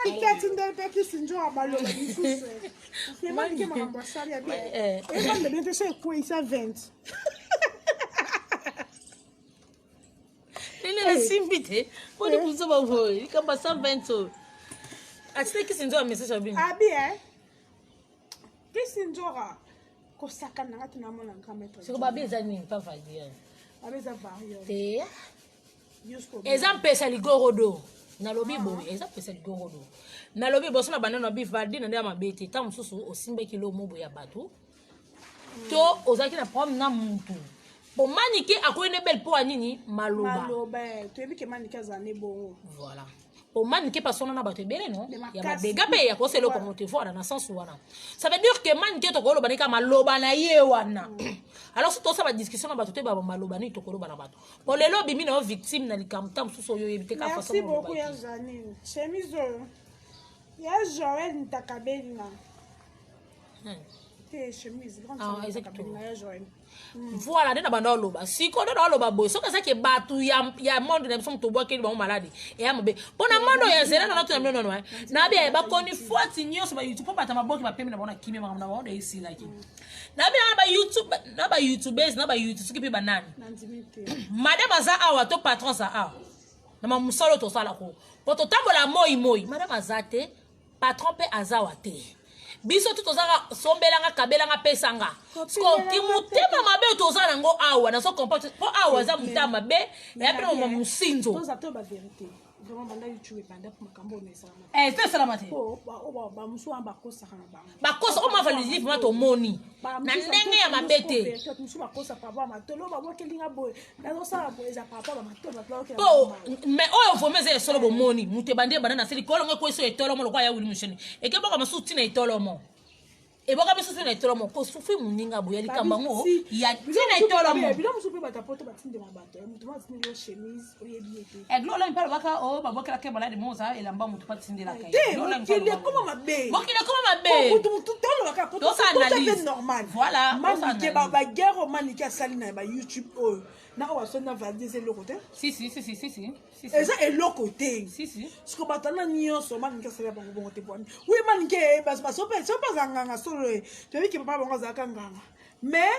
Kati ndebe kisinjo amalo bisusu. Sema nike makambasari ya bien. Eba ndebe nte se kwa isa 20. Nene simbite. Pode kuzo bavoi. Kambasa 20. Atite kisinjo a message abin. Abi kisinjo ra ko sakana ngati na mona nkameto. Siko babi ezani pa valia. Abi za vario. Te. Ezam pesa ligorodo. Nalobi boy, eza pesa ligorodo. Nalobi boso na banana bi valdi na ndema bete. Ta mususu osimbe kilo mobo ya batu. To ozaki na problème na muntu. Bon manike akoyene belle po anini maloba. Maloba, tu ebi ke manike azane bongo. Voilà. Bon manike pasona na bato ebele non? Ya babega pe ya koselo ko monte fo na sens wana. Ça veut dire que manike to ko loba nika maloba na ye wana. Alors si to sa ba discussion na bato te ba maloba ni to ko loba na bato. Bon lelo bimi na victime na likamta mususu yo yebite ka façon. Merci beaucoup ya Janine. Chemise ya Joël Ntakabeli na. Chemise grande exactement. Ya Joël. Voilà, na banda loba. Si ko na loba boy, so ka sa ke batu ya monde na biso to boa ke ba malade. E ya mabe. Bona mondo ya zera na to na no no. Na bia ba koni fuati nyoso ba YouTube pa ta maboki ba pemi na bona kimi ma na bona isi like. Na bia na ba YouTubers na ba YouTube ki ba nani. Madame aza awa to patron za awa. Na ma musalo to sala ko. Poto tambola moi. Madame azate patron pe azawa te. Biso tout ozanga sombelanga kabelanga pesanga ko kimutema mabe tozana ngo awa na so comporte po awa za mutama be ya pe mo musinzo tozato ba vérité vraiment banda YouTube banda pour makambo nesa c'est ça la mate ba musu amba kosa kana ba kosa o ma valise vraiment to moni na ndenge ya mabete musu ba kosa pa ba matolo ba bokelinga boy na so sala boy za papa ba matolo ba ke oh mais o fo meze solo bo moni mute bande banda na seli ko ngo ko so etolo mo lo kwa ya wuli musheni e ke boka masu tina etolo mo et boka biso na etolo mo ko sufi muninga boya likamba ngo ya tina etolo mo bila musu pe batapoto batinde mabato mutu ma tinde yo chemise oyebiete e glo la mpala baka o baboka la ke balade moza elamba mutu patinde la kai glo la mpala comment mabe bokile comment mabe mutu tolo baka poto analyse normal voilà manike ba guerre manike sali na ba YouTube na o wasona valiser le côté si eza eloko te si siko batana nyonso manike sala bango bongo te bwani oui manike basope zanganga solo toyebi ke papa bango azalaka nganga mais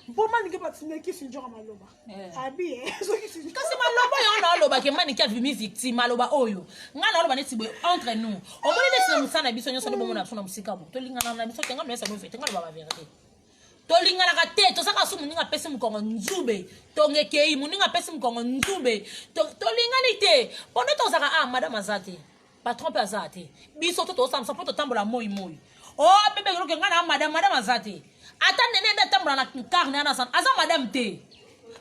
mpo manike batinde kisinjo maloba abi kasi maloba yo na loba ke manike avimi victime maloba oyo nga na loba neti boye entre nous omoni neti na musana biso nyonso nde bomona biso na musika bo tolingana na biso kenga noyesa no vete nga loba ba vérité tolingana te tosaka su muninga pesi mukongo nzube tongekei muninga pesi mukongo nzube tolingani te pone tozaka madame azate patron pe azate biso to tosamsa po totambola moi o bebe loke nga na madame azate ata nene nda tambola na carne na san aza madame te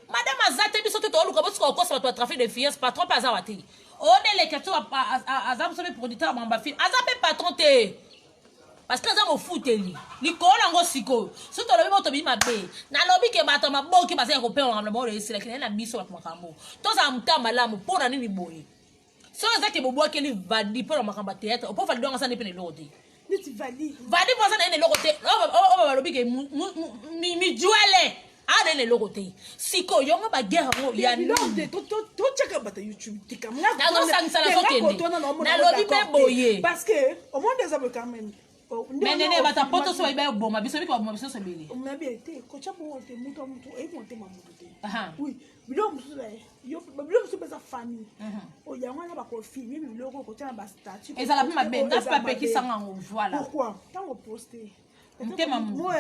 madame azate biso to toluka bo siko kosa to trafic de filles patron pe azawate o ne le keto azam so le producteur mamba fille azape patron te parce que ça me fouteli likola ngo siko so to lobi boto bi mabe na lobi ke bato maboki ba se ko pe on na bo le sila ke na biso ba makambo to za mtamba la mo pona nini boye so za ke bobo ke li vadi pour makamba théâtre o po vadi nga sa ne pene lote ni ti vadi pour ça na ne lote o ba lobi ke mi juele a ne lote siko yo nga ba guerre ngo ya ni to cheka bata YouTube tikamna na go sang sala so na lobi be boye parce que au monde des hommes quand même mais nene bata poto so ibe boma biso biko boma biso so bele on a bien été ko cha bo te muto e monte mamuto te oui bilo muso yo bilo muso pesa famille o ya ngwana ba ko filmer biloko ko tana ba statut ezala pe mabe na pa pe ki sanga ngo voilà pourquoi tango poster moi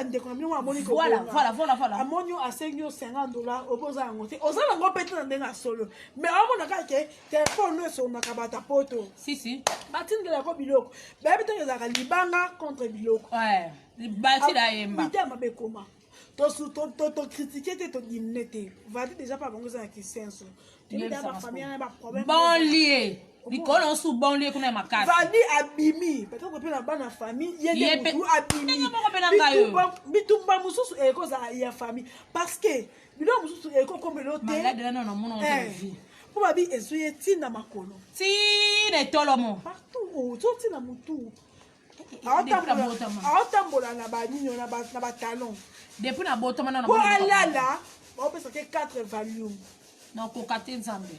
voilà amonio a $50 oboza yango te ozala ngo pete na ndenga solo mais amona kake téléphone no so na kabata poto si batindela ko biloko ba bete ezaka libanga contre biloko bati la yemba ita mabe koma to critiquer te to dimner te va déjà pas bango za ki senso tu dis ba famille na ba problème bon lié Nicolas sous bon lieu qu'on a ma carte. Vadi abimi. Peut-être qu'on peut la bonne famille. Il y a des abimi. Bitumba mususu eko za ya famille. Parce que bilo mususu eko comme l'autre. Malade non non mon vie. Pour ma vie esoye tina makolo. Tina tolomo. Partout. Tout tina mutu. Aotambola na ba nino na ba talon. Depuis na botoma na. Voilà là. On peut sortir 4 volumes. Non ko 4 nzambe.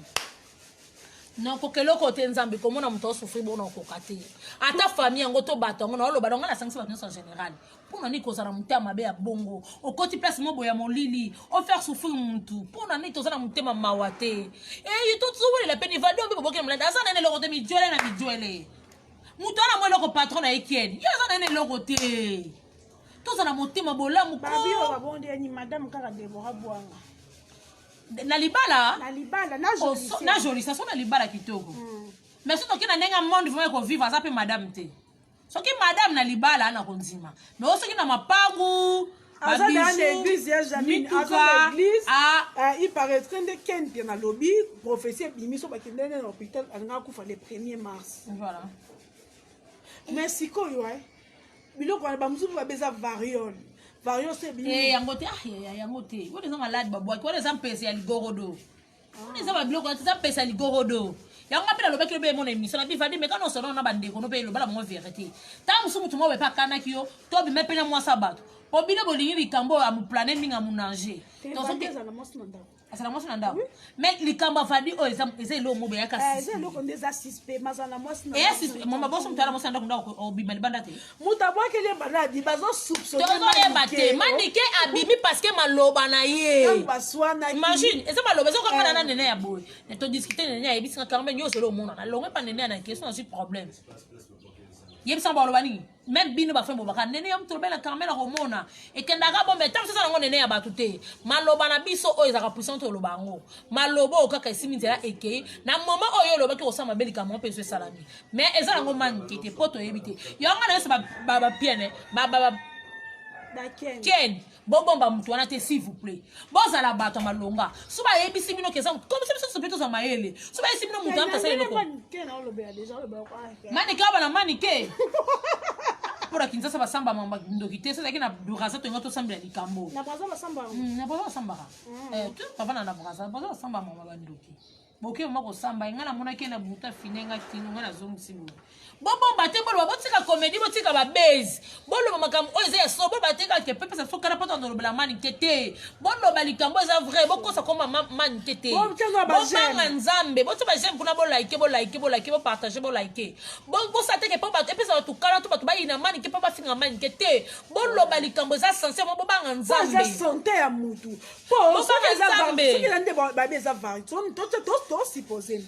non kokeloko te nzambe komona moto osufri bona okokate ata famille yango to bato yango na oloba donga na sangisi bato nyonso en général mpona nini kozala motema mabe ya bongo okoti place mo boye ya molili ofaire souffrir mutu mpona nini toza na motema mawa te tozowelela mpe nivade obe bobokela molende aza nene eloko te midwele na midwele moto wana mo eloko patron na ekieni ye aza nene eloko te tozala motema bolamu madame kaka Deborah Bwanga na libala na jolisa so na libala kitoko mais soki na ndenge monde vraiment kovivre aza mpe madame te soki madame na libala ana kondima mais soki na mapangu aza na l'église ya Jamine aza l'église il paraîtrait nde ken te na lobby prophétie ebimi so bakende na hôpital alingaka kufa le 1er mars voilà mais sikoyo biloko wana bamosusu babeza variole yango te yango te wana eza malade babwaki wana eza mpesa ya ligorodo wana eza babiloko eza mpesa ya ligorodo yango mpe nalobaki lobe emona émission na bivadi me kana osona na bandeko no mpe elobala bango vérité ntango mosu motu mo bepe akanaki yo to bime mpe na mwasi bato po bino bolingi likambo ya moplane mingi ya monanger asala mwasi na ndako mais likambo afadi oyo eza eloko mo beyaka maboso moto ala mwasi na ndako ndako obima libanda te moto abwakeli baladi bazosotozoyeba te manike abimi parceke maloba na ye imagine eza maloba ezokanga na nene ya boye todiskute nene ayebisinga karme nyonso elo omona nalongo epa nene ya na question nasi problème yebisanga baloba nini même bino bafre bobaka nene ya moto lobela carmela komona ekendaka bombe ntango soza nango nene ya bato te maloba na biso oyo ezaka puissant oloba yango maloba oyo kaka esimi nzela ekei na moma oyo olobaki kosala mabe likambo mpe eso esalami mais eza nango manke te po toyebi te yango na nyonso bapiene ken bobomba motu wana te s'il vous plaît bozala bato ya malonga so bayebisi bino keza comme so biso mpe toza mayele so bayebisi bino motu amtasala eloko manike aba na manike mpona kinzasa basambama ndoki te sozalaki na brasa toyinga tosambela likambo na braza basambaka bavana na braza basambama bandoki boke moma kosamba enga namonaki na buta fine nga kino nga nazongisi boye bobomba te boloba botika komedi botika babase boloba makambo oyo eza ya so boloba te kake pepesa sokana mpo tondolobela manike te boloba likambo eza vrai bokosa koma manike te bobanga nzambe botia bageme mpona bolaike bopartage bolaike bosa teke mpo bato epesa bato kala to bato bayina manike mpo bafinga manike te boloba likambo eza sense mo bobanga nzambe sante ya mutu eza vari tosupposé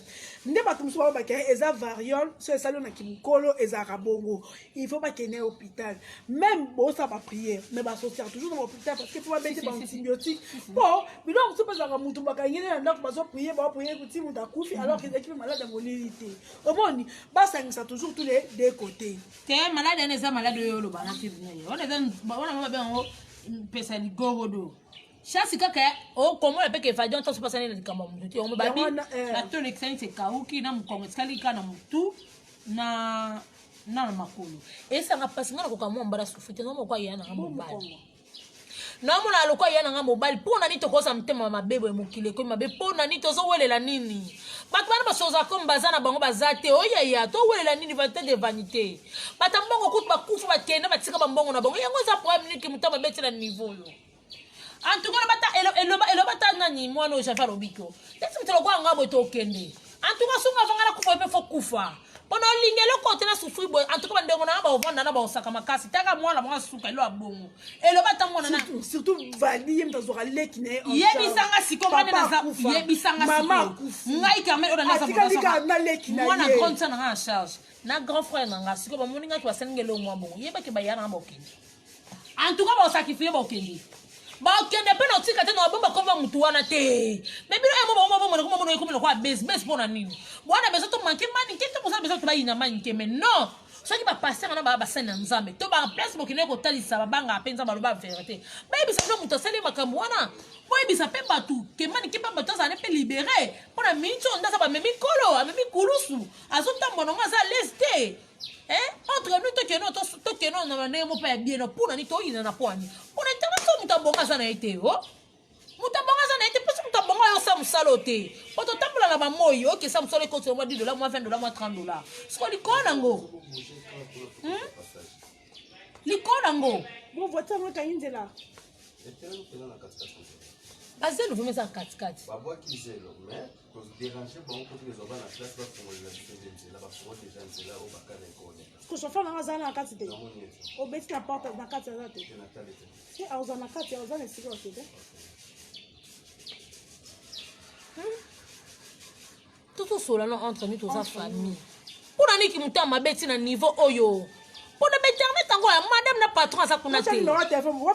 nde bato mosusu babaki eza variole so esali na kimokolo ezalaka bongo il faut bakende hôpital même bosa baprière mais basociaka toujours na hôpital parce que mpo babete baantibiotique mpo biloko mosusu mpe ezalaka motu bakangeli na ndako bazopriere bapriere kuti moto akufi alors ezalaki mpe malade ya molili te omoni basangisa toujours tous les deux côtés te malade wana eza malade oyo olobana te wana mabe yango mpesa ligorodo chasi kaka okomona mpe kefadi on toso pasani na likambo ya motu te yango babi atole ekisani sekauki na mokongo esikali kaka na motu na makolo esanga mpasi nga nakoka mwa mbala sufi te nomoko aya nanga mobali naomona aloko aya nanga mobali mpona nini tokosa motema mabebo ya mokili ekomi mabe mpona nini tozowelela nini bato bana basoza komi baza na bango baza te oyaya towelela nini vanité de vanité bato mbongo kutu bakufa bakende batika bambongo na bango yango eza problème niki moto mabeti na niveau oyo en tout cas eloba ta nani mwana oyo jafa lobiko esi moto lokwa yango boye tokende en tout cas songa avanga na kufa mpe fo kufa mpona olinga eloko te na sufri boye en tout cas bandengo nanga baovanda na baosaka makasi taka mwana mwa suka elo ya bongo eloba ta mwana surtout vali ye moto azwaka leki na ye yebisanga siko yebisanga siko ngai kamel oyo mwana grande sa nanga na charge na grand frère nanga siko bamoni ngaki basalingeli omwa bongo yebaki baya nanga baokende en tout cas baosakifie baokende bakende mpe na otika te na babomba komba motu wana te me bino emobaomabomona ekomi lokwa base mpona nini bwana beso tomanke manike te kosala beso to bayina manike me non soki bapaster na basali na nzambe to baplace bokende kotalisa babanga mpe nzambe aloba verité bayebisa bino moto asali makambo wana boyebisa mpe bato ke manike mpe bato azala mpe libere mpona miniti oyo ndaza bamemi kolo amemi kulusu azotambola ngo aza lese te entre nous tokeno na ndenge moko ya bien mpona nini toyina na pwani mpona ntanga so moto abongo aza na ye te moto abongo aza na ye te mposo moto abongo ayo osa mosala te po totambola na bamoi okesa mosala ekotila mwa $10 mwa $20 mwa $30 siko likolo nango likolo nango Basé le fumer ça 4-4. Pas boire qui c'est mais pour se déranger bon pour les enfants la classe parce qu'on les a dit là parce qu'on déjà c'est là au bac à l'école. Que chauffeur na ngazana na kati te. O beti na porte na kati za te. Si auza na kati auza na siko te. Tout cela entre nous tous sa famille. Pour nani ki mutama beti na niveau oyo. Pour le internet encore madame na patron ça kuna te. Numéro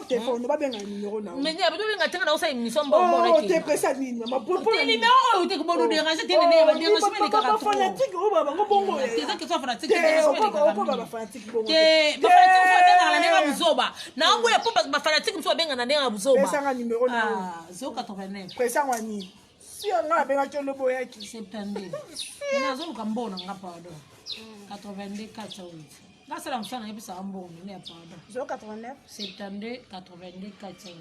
téléphone no ba benga numéro na. Mais ya benga tenga na osa émission bon oh te pressa nini ma pour le numéro oyo te ko bon déranger te ne ba déranger mais les caractères. Fanatique o baba ngo bongo. Te ça que soit fanatique o baba fanatique bongo. Te ba fanatique so benga na nenga buzoba. Na ngo ya po ba fanatique so benga na nenga buzoba. Pressa nga numéro na. 089. Pressa ngani. Si nga benga cho lobo yaki. 72. Ina zo kambona ngapa do. 82 408. Là, c'est l'enfant qui est bon, il n'est pas là. 089 72 82 408.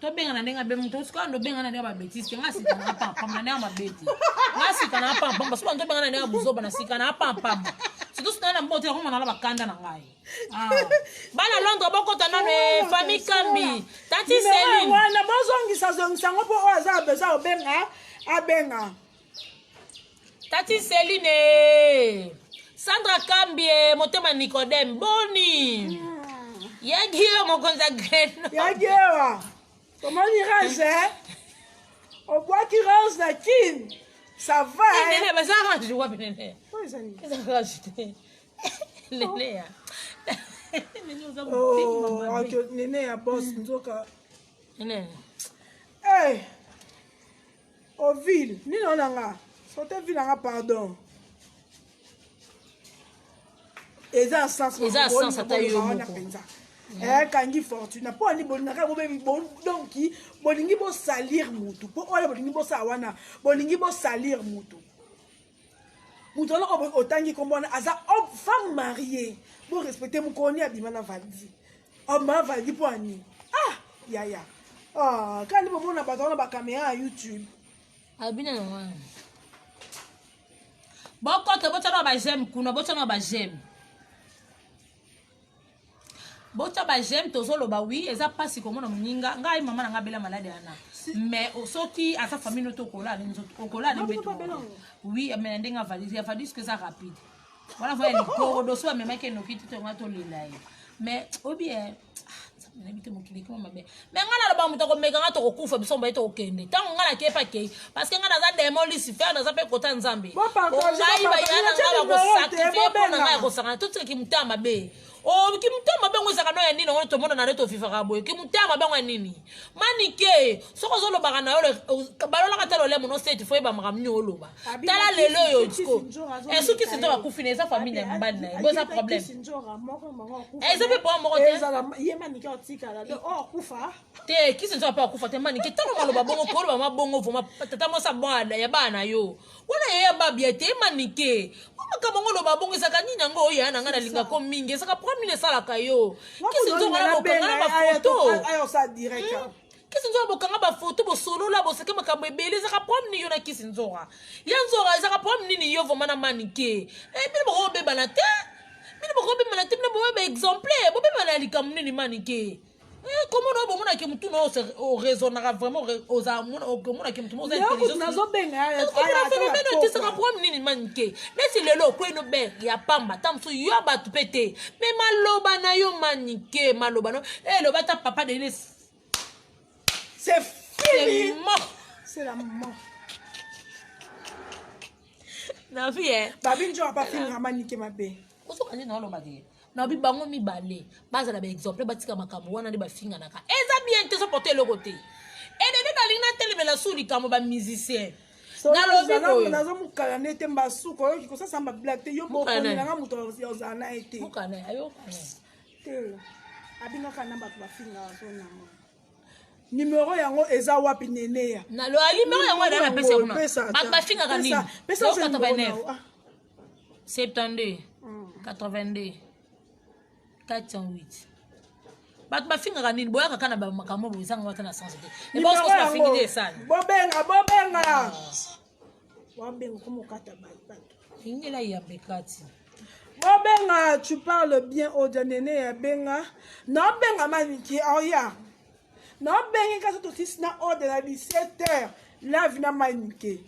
Tu bien en année à bien, tu sais quand tu bien en année à bêtise, tu as si tu n'as pas pam l'année à bêtise. Là, si tu n'as pas pam, parce que tu bien en année à bouzo, ben si tu n'as pas pam. Si tu n'as pas monté, on a la bakanda na ngai. Ah. Bana Londres boko tana ne famille Kambi. Tati Céline. Na bozongi sa zongi sango po oza beza obenga abenga. Tati Céline. Sandra Kambi motema Nicodème boni. Yagiwa mokonza greno. Yagiwa. Comment il range? Au bois qui range la kin. Ça va. Nene mais ça range je vois bien nene. Oui, ça ni. Ça range. Nene ya. Oh, ok, nene ya boss nzoka. Nene. Eh. Au ville, ni non nga. Sote ville nga pardon. Eza sens ata yo moko. Kangi fortune po ani bolinaka bo bebi bon donc bolingi bo salir mutu po oyo bolingi bo sawana bolingi bo salir mutu mutu ala otangi kombona aza femme mariée bo respecter mukoni abimana valdi ma valdi po ani ya kandi bo mona batona ba caméra YouTube abina na wana boko to botana ba j'aime kuna botana ba j'aime bota ba j'aime tozolo ba oui eza pasi komona muninga ngai mama na ngabela malade ana mais soki asa famille noto kola ni kola ni beto oui mais ndenga valise ya valise que ça rapide voilà voyez le corps so même que no kiti to ngato lila mais obi na bité mokili ko mabe mais ngana lo ba muto ko mega ngato ko kufa biso mba eto okende tango ngana ke pa ke parce que ngana za démoli si faire na za pe kota nzambe o ngai ba yana ngala ko sacrifier pour na ngai ko sanga tout ce qui mutama be o ki mutama be ngozaka no ya nini on to mona na reto fifa ka boy ki mutama be ngwa nini manike soko zo lo ba na yo balola ka telo le mono state fo e ba makamnyo lo ba tala lelo yo tiko e su ki sinto ba kufina eza famille ya mbana na bo za problème e za pe po mo ko te ye manike otikala de kufa te ki sinto pa kufa te manike talo malo ba bongo ko ba mabongo voma tata mo sa bwana ya bana yo wona ye ba biete manike mama bongo lo ba bongo saka nini ngo ya na ngana linga ko mingi saka promine sala kayo ki sinto ngala bokanga ba photo ayo sa direct kisi nzora bokanga ba photo bo solo la bo seke makambo ebele saka promine yo na kisi nzora ya nzora saka promine ni yo voma na manike bino boko beba na te bino boko beba na te bino boko beba exemplaire bo beba na likamune ni manike comment on va monter que mutu no o raisonnera vraiment aux amona o comment que mutu mo za intelligence nazo benga ya phénomène te sera problème nini manike mais si lelo ko eno be ya pamba tamso yo ba tu pété mais maloba na yo manike maloba no lo bata papa de c'est fini c'est la mort na vie babi njo pas finir manike mabe oso kanje na lo ba de na bi bango mibale bazala ba exemple batika makambo wana ndi bafinga naka eza bien te so porter le côté et de na lina telemela suli kamo ba musicien na lobi ko nazo mukala nete mbasu ko yo ko sa samba black te yo mo ko na nga muto yo zana ete mukana ayo te abino kana ba bafinga so na numéro yango eza wapi nene ya na lo numéro yango na pesa kuna ba finga kanini pesa 89 72 82 408 bat ba finga kanini boya kakana ba makambo bozanga wata na sens te e boss ko ba fingi de sana bobenga wabenga komo kata ba ingela ya bekati bobenga tu parles bien au nene ya benga na benga maniki oya Non, ben, quand tu es na ordre à 17h, là, vient maniquer.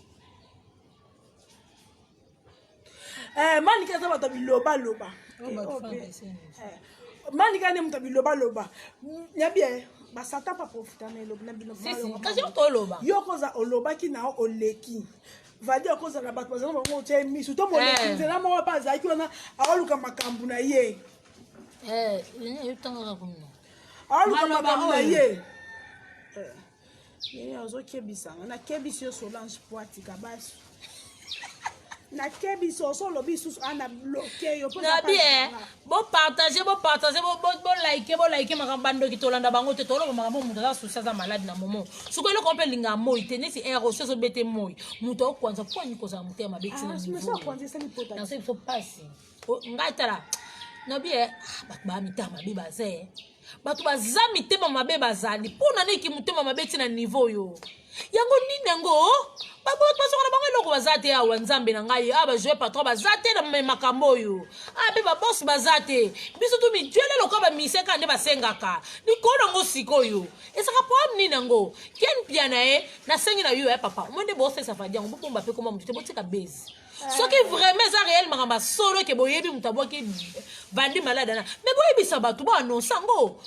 Manika, ça va t'habiller loba. Manika, ne m'habille loba. Y'a bien, bah, ça t'a pas profité, mais loba. Quand tu es loba. Yoko za oloba qui na oleki. Va dire cause la batte, parce que on tient mis. Surtout mon leki, c'est là, moi, pas ça, qui on a à oluka makambu na ye. Il y a eu tant de racontes. Oluka makambu na ye. Il y a un autre qui est bizarre. On a qui est bizarre sur l'ange poiti kabas. Na kebi so lobby sous ana bloqué yo na bien bon partager bon like makambando ki tolanda bango te tolo makambo mutu za susa za malade na momo suko le kompe linga moi te nesi ero so bete moi mutu okwanza poni ko za mutema beti na niveau na se faut passer ngatala na bien ba mitama be baze batu baza mitema mabe bazali pona neki mutema mabeti na niveau yo yango nini yango basokana bango eloko baza te awa nzambe na ngai bajouer patron baza te na makambo oyo mpe babosi baza te biso tu mijuele eloko bamiseka nde basengaka likolo nango sikoyo esaka problème nini yango ken pia na ye nasengi na yo ya papa omoi nde bosesa fadi yango bopomba mpe koma motu te botika base soki vraiment eza réel makambo solo ke boyebi moto abwaki bandi malade na me boyebisa bato boanonsa yango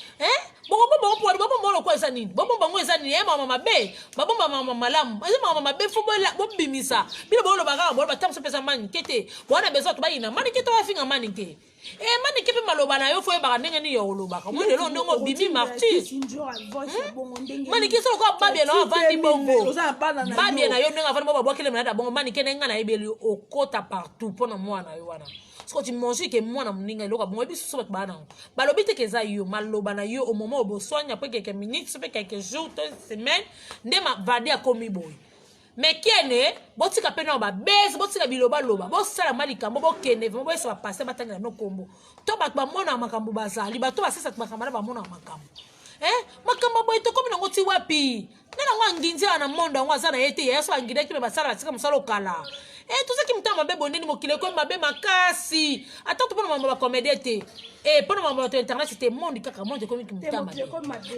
bomba lokwa eza nini bomba yango eza nini mama mabe babomba mama malamu eza mama mabe fo bobimisa bino boloba kaka boloba tamso pesa manike te wana besoin to bayina manike to bafinga manike manike mpe maloba na yo fo yebaka ndenge nini yo olobaka moi lelo ndenge obimi martyr manike solo kwa babie na avandi bongo babie na yo ndenge avandi bongo babwakele malade bongo manike ndenge na yebeli okota partout mpona mwana yo wana soki tu manges que moi na mninga eloko bon ebi so bato bana balobi te keza yo maloba na yo au moment où bosoigna après quelques minutes après quelques jours semaines nde ma vadi akomi boy mais kiene botika pena ba base botika biloba loba bosala malikambo bokene vraiment boyesa ba passer batanga na kombo to bato ba mona makambo bazali bato basesa makambo na ba mona makambo makambo boy to komi nango ti wapi nena ngo nginzi ana mondo ngo azana yete yeso angide ki be basala batika musalo kala tout ça qui me t'a mabe bonne mokile ko mabe makasi attends pour mama ba comédie te pour mama internet c'était monde kaka monde comme qui me t'a mabe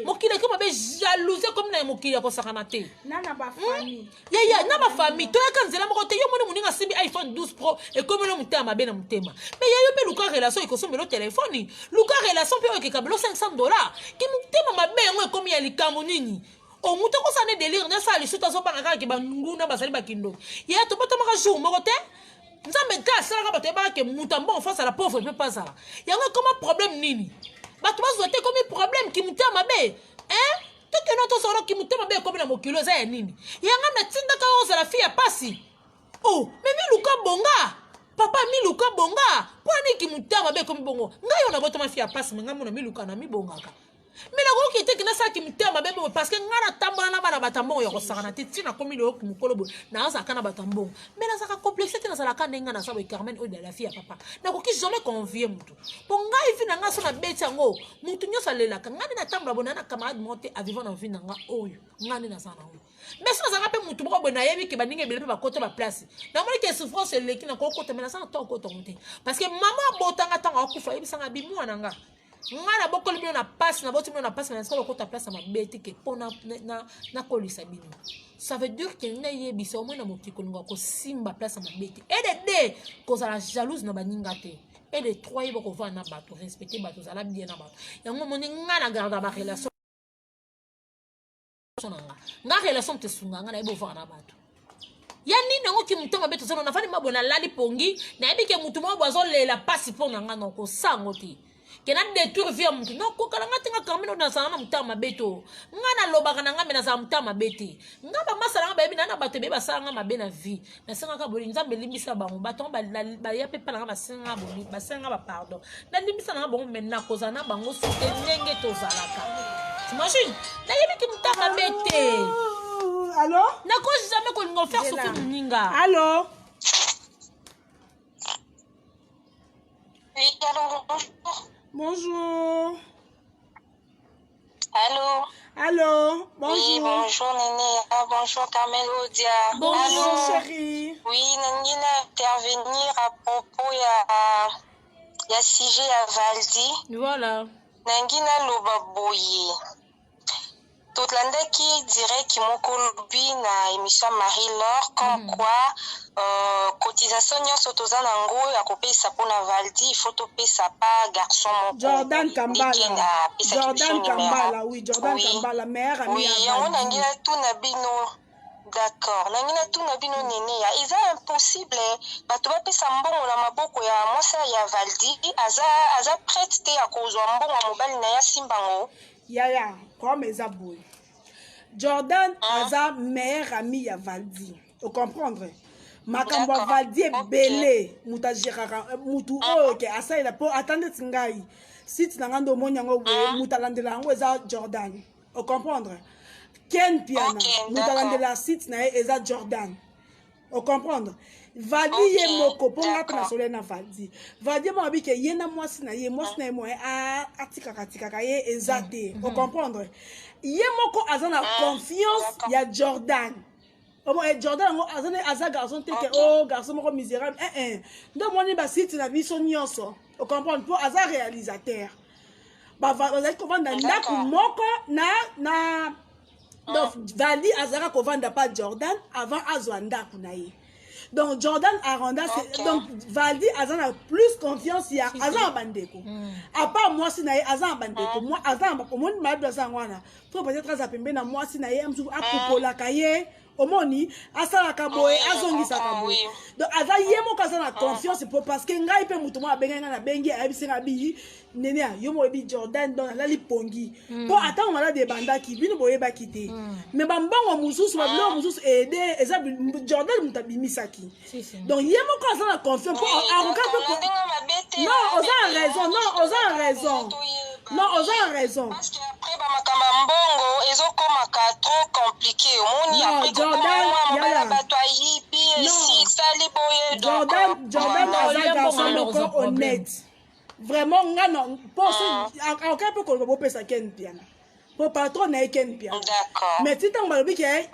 mokile ko mabe jalousie comme na mokile ko sakana te nana ba famille ya na ba famille to ya kanzela moko te yo moni muninga simbi iPhone 12 Pro et comme no mutema mabe na mutema mais ya yo pe luka relation ko sombe lo téléphone luka relation pe ke kabelo $500 qui mutema mabe ngo comme ya likambo nini o muto ko sa ne délire na sa lisuta so banga ka ke banguna basali bakindo ya to bota maka jour moko te nzambe ka sala ka bato ba ke muta bon face à la pauvre peut pas ça yango comment problème nini bato bazote comme problème ki muta mabe to ke no to soro ki muta mabe comme na mokilo za ya nini yanga na tinda ka o la fille pasi mais mi luka bonga papa mi luka bonga poni ki muta mabe comme bongo ngayo na boto ma fille pasi ngamo na mi luka na mi bonga ka mais la roque était que na sa ki mutema bebe parce que ngana tambola na bana batambo yo sakana tina komi le ok mukolo na sa kana batambo mais na sa complexité na sala kana ngana sa bo Carmen o de la fille papa na ko ki jamais convier mutu bon ngai fi na nga so na beti yango mutu nyo salela ka ngani na tambola bona na camarade monter à vivre dans vie na nga oyo ngani na sa na mais ça za pe mutu boko bona yebi ke baninge bele pe ba kote ba place na mo ke souffrance le ki na ko kote mais na sa to ko to monter parce que maman botanga tanga akufa yebi sanga bi mwana nga ngana boko libino na passe na boti na passe na solo ko ta place na beti ke pona na kolisa bino ça veut dire que na yebisa au moins na mokiko ngo ko simba place na beti et de deux ko za la jalouse na baninga te et de trois yebo ko va na bato respecter bato za la bien na bato yango moni ngana garda ba relation nga relation te sunga ngana yebo va na bato ya nini ngo ki mutama beto sono na fani mabona lali pongi na yebi ke mutu mo bozo lela passe pona ngana ko sango te kena détruire vie mutu no ko kala ngati nga Carmen na sana mutama beto ngana lobaka na ngambe na za mutama bete ngaba masala ngaba yebi na bato be basala ngama be na vie na senga ka boli nzambe limbisa bango bato ba ya pe pa ngaba senga boli basenga ba pardon na limbisa na bango menna ko za na bango sote ndenge to zalaka t'imagines na yebi ki mutama bete allô na ko jamais ko ngo faire souffrir ninga allô oui allô bonjour. Allô? Allô? Bonjour. Oui, bonjour Néné. Bonjour Carmen Odia. Bonjour allô? chérie. Oui, Néné intervenir à propos ya sujet à Valdi. Voilà. Nangina loba boye. tolandaki direct moko lobi na émission Marie-Laure comme quoi cotisation nyonso toza nango ya kopesa mpona Valdi il faut topesa pa garçon moko Jordan Kambala oui Jordan Kambala mère ami oui yango nangi natuna bino d'accord nangi natuna bino nene ya eza impossible bato bapesa mbongo na maboko ya mwasi ya Valdi aza prête te ya kozwa mbongo ya mobali na ya simbango yaya comme eza boye Jordan aza meilleur ami ya Valdi au comprendre makambo ya Valdi ebele mutu agéraka mutu oyo ke asalela mpo atandeti ngai site na ngai nde omoni yango boye mutu alandela yango eza Jordan au comprendre Ken Piana mutu alandela site na ye eza Jordan au comprendre Valdi ye moko mpo nga mpe na solo na Valdi Valdi mo abi ke ye na mwasi na ye moye atikaka ye eza te au comprendre ye moko aza na confiance ya Jordan Jordan aza garçon te ke oh garçon moko misérable ndo moni basite na biso nyonso au comprendre mpo aza réalisateur bazali kovanda ndako moko na donc Valdi azalaka kovanda pa Jordan avant azwa ndako na ye donc Jordan aranda donc Valdi aza na plus confiance ya aza na bandeko à part mwasi na ye aza na bandeko moi aza na omoni mabe aza ngwana to peut-être aza pembe na mwasi na ye amsuku akokolaka ye omoni asalaka boye azongisaka boye donc aza ye moko aza na confiance parce que ngai mpe mutu mo abengai ngai na bengi ayebisenga bi nene yo mo ebi Jordan donc alali pongi mpo atango malade ebandaki bino boyebaki te mais bambongo mosusu babilo mosusu ede eza Jordan mutu abimisaki donc ye moko aza na confiance mpo akoka mpe non oza en raison parce que après bamakamba mbongo ezokomaka trop compliqué omoni après Jordan bato ayibi esi sali boye Jordan aza garçon moko honnête vraiment ngana poso akoka mpe koloba bopesa Ken Piana po patron na ye Ken Piana mais ti ntango balobi ke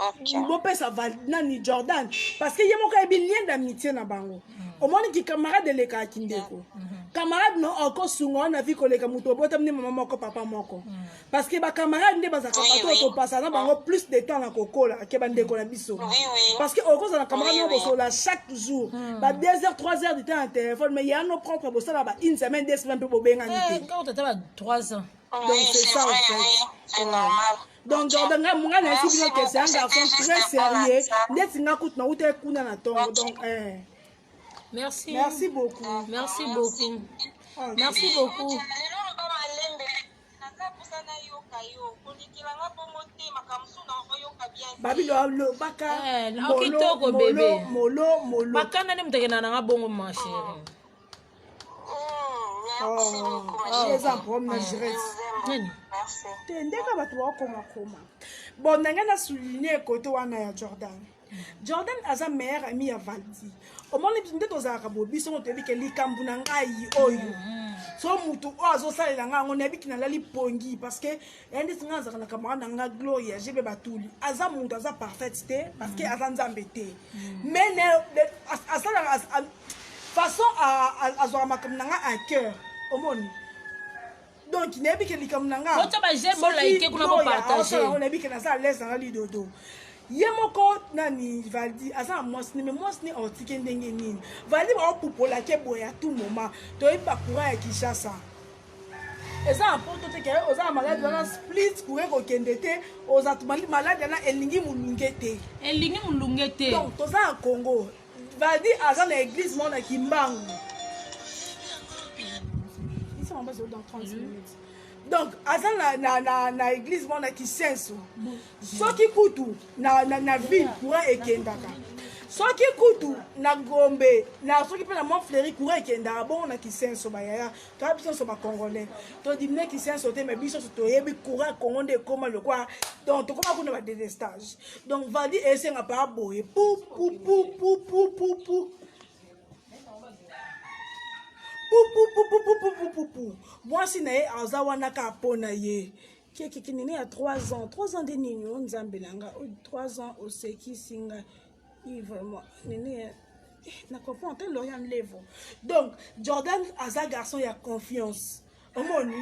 bopesa nani Jordan parce que ye moko ayebi lien d'amitié na bango omoni ki camarade elekaki ndeko camarade no okosunga wana vi koleka moto obotamini mama moko papa moko parce que bacamarade nde bazaka bato topasa na bango plus de temps na kokola ke bandeko na biso parce que okozala camarade no bosola chaque jour ba 2 heures 3 heures de temps na téléphone mais ya no propre bosala ba une semaine 2 semaines mpe bobengani te quand tata ba 3 ans donc c'est ça en fait c'est normal donc Jordan nga na esi bino ke c'est un garçon très sérieux ndeti nga kutu na ute kuna na tongo donc merci beaucoup merci beaucoup babilo baka okitoko bébé molo bakana ne mutekena nanga bongo ma chérie eza problème na géresse te ndeka bato bakoma bon ndenge na souligner côté wana ya Jordan aza meilleur ami ya Valdi omoni nde tozalaka boye biso ngo toyebi ke likambo na ngai oyo so mutu oyo azosalela ngai yango nayebiki nalali pongi parce que yandeti ngai azalaka na camarade na ngai Gloria jebe batuli aza mutu aza parfaite te parce que aza nzambe te mais asalaka façon azwaka makambo na ngai à cœur omoni donc nayebi ke likambo na ngai nayebi ke naza lese nanga lidodo ye moko nani Valdi aza na mwasi mais mwasi ni otike ndenge nini Valdi baopupola ke boye à tout moment toyebi bakura ya Kinshasa eza na poto te ke oza na maladi wana split kure kokende te oza maladi wana elingi molunge te donc toza na Congo Valdi aza na église mona Kimbangu ici on va se dans 30 minutes donc aza na église mona Kisenso soki kutu na ville courant ekendaka soki kutu na Gombe na soki mpe na Montfleury courant ekendaka bongo na Kisenso bayaya toya biso nyonso bacongolais todimine Kisenso te mais biso nyonso toyebi courant Congo nde ekoma lokwa donc tokoma kuna badélestage donc Valdi esenga pa boye pu mwasi na ye aza wana ka mpona ye kekeke nene ya 3 ans de nini o nzambe na nga 3 ans osekisi nga vraiment nene na comprendre te Lorian Levo donc Jordan aza garçon ya confiance omoni